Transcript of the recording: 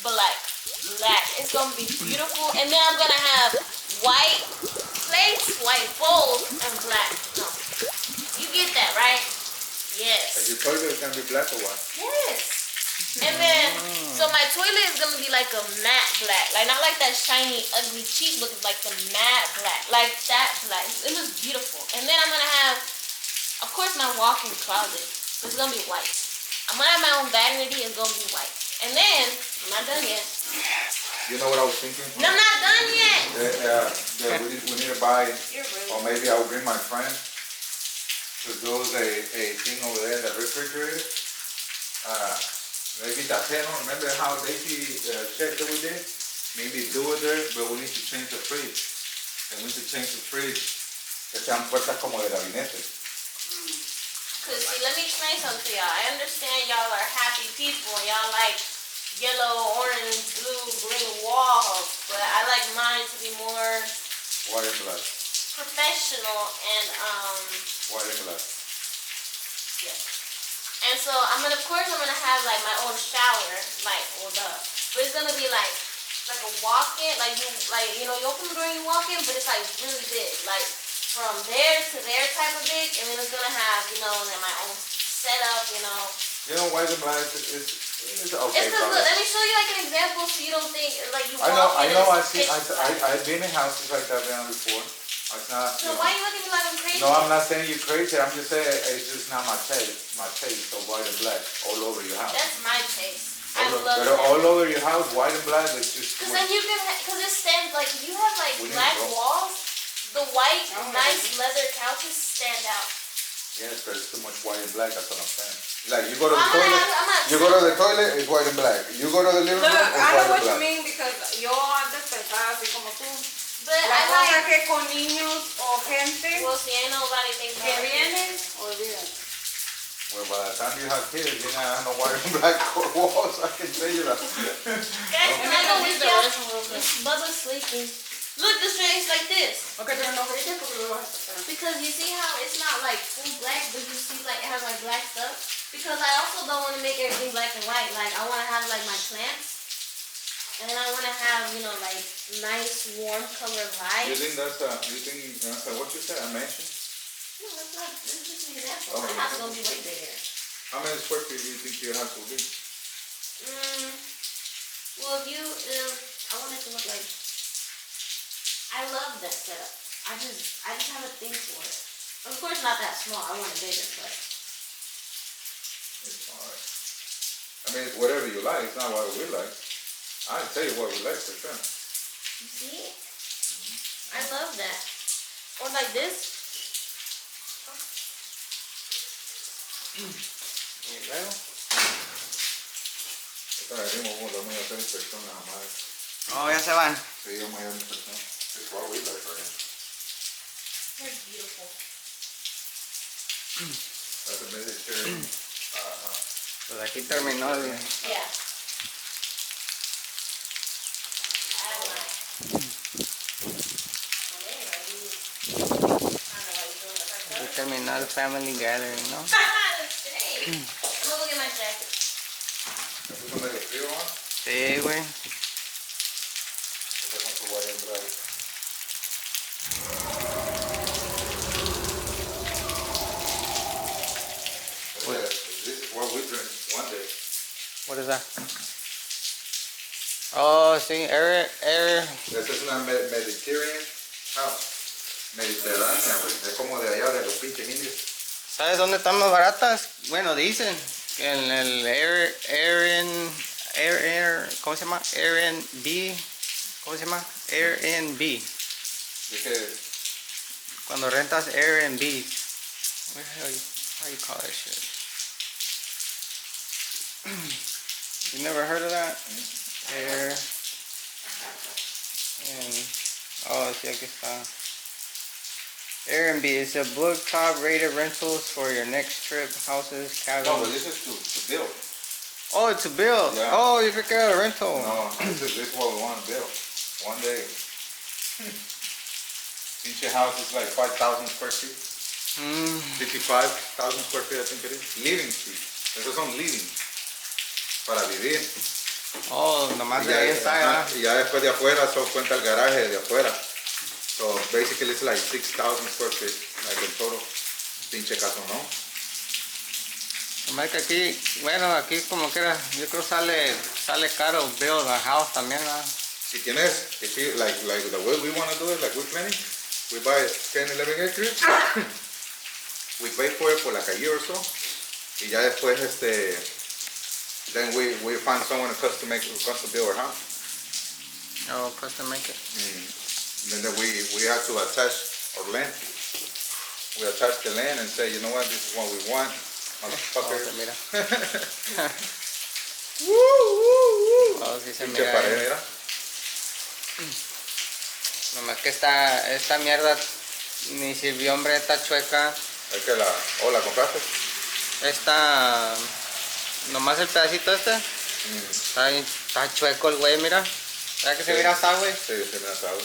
black. It's gonna be beautiful. And then I'm gonna have white plates, white bowls, and black. No, you get that, right? Yes. Your toilet is gonna be black or what? Yes. And then, so my toilet is gonna be like a matte black, like not like that shiny, ugly, cheap looking, like the matte black, like that black. It looks beautiful. And then I'm gonna have, of course, my walk-in closet. It's gonna be white. I'm gonna have my own vanity. It's gonna be white. And then I'm not done yet. You know what I was thinking? No, I'm not done yet. We need to buy, or maybe I'll bring my friend to do a thing over there in the refrigerator. Maybe Tateno, remember how Daisy checked that we did? Maybe do it there, but we need to change the fridge. And we need to change the fridge que sean puertas como de gabinete. Cause see, let me explain something to y'all. I understand y'all are happy people and y'all like yellow, orange, blue, green walls, but I like mine to be more White and black. professional and White and black. yeah. And so I'm gonna have like my own shower, like but it's gonna be like a walk-in, you open the door and you walk in, but it's like really big, like from there to there type of big, and then it's gonna have my own setup, White and black is okay. It's cause look, let me show you like an example so you don't think like you I walk in. I've been in houses like that before. It's not. So why are you looking at me like I'm crazy? No, I'm not saying you're crazy. I'm just saying it's just not my taste. My taste of white and black all over your house. That's my taste. But all over your house, white and black is just. Cause then you can, cause it stands like if you have like black walls, the white nice leather couches stand out. Yes, but it's too much white and black. That's what I'm saying. Like you go to the toilet, you go to the toilet, it's white and black. You go to the living room, it's I know white what and you black. mean because yo antes pensaba así como tú. But La I cosa like. que con niños o gente Well, see, ain't nobody thinks que vienen, olvídate. Well, by the time you have kids, you're not have no white and black walls. I can tell you that. Guys, can I go with y'all? Bubba's sleeping. Look, this face like this. Okay, pero no grites porque lo vas a sacar. Because you see how it's not like full black, but you see like it has like black stuff. Because I also don't want to make everything black and white. Like I want to have like my plants, and then I want to have like nice warm color lights. You think that's what you said? A mansion? No, that's not. This is just an example. My house is gonna be way bigger. How many square feet do you think your house will be? Well, I want it to look like. I love that setup. I just have a thing for it. Of course, not that small. I want it bigger, but. It's alright. I mean, it's whatever you like. It's not what we like. I'll tell you what we like for sure. You see? I love that. Or like this. Y luego. Esta venimos como a hacer inspección nada más. Oh, ya se van. Sí, vamos a ir a inspección. It's what we like right here. They're beautiful. That's a vegetarian. Pues aquí terminó el... Yeah. I like. Aquí terminó el family gathering, ¿no? I'm gonna look at my jacket. ¿Te puso medio frío, man? Sí, güey. Este con su white and black. This is what we drink one day. What is that? Oh, sí, air. Esta es una Mediterranean house. Mediterránea, güey. Es como de allá de los pinches indios. ¿Sabes dónde están más baratas? Bueno, dicen que en el ¿cómo se llama? Airbnb. ¿Cómo se llama? Airbnb. ¿De qué? Cuando rentas Airbnb. How you call that shit? You never heard of that? Oh, sí, aquí está. Airbnb is a book top rated rentals for your next trip, houses, cabins. No, but this is to build. Oh, to build. Yeah. Oh, you forgot a rental. No, this is what we want to build. One day. Pinche house is like 5,000 square feet. 55,000 square feet, I think it is. Living suite. Esos son living. Para vivir. Oh, nomás Y de ahí está, ajá, ¿verdad? y ya después de afuera, solo cuenta el garaje de afuera. So basically it's like 6,000 square feet, like in total. Pinche caso, ¿no? Nomás que aquí, bueno, aquí como quiera, yo creo sale caro build a house también, ¿verdad? Si tienes, if you, like the way we want to do it, like we're planning, we buy 10, 11 acres, we pay for it for like a year or so, y ya después, then we find someone who custom build our house. Oh, custom make it. And then we have to attach our land. We attach the land and say, you know what, this is what we want, motherfucker. Oh, mira. Oh, sí se Pinche mira. pared, mira. Nomás que esta mierda ni sirvió, hombre, esta chueca. Es que la compraste. Esta, nomás el pedacito está chueco el güey, mira. ¿Verdad que se mira asado, güey? Sí, se mira asado.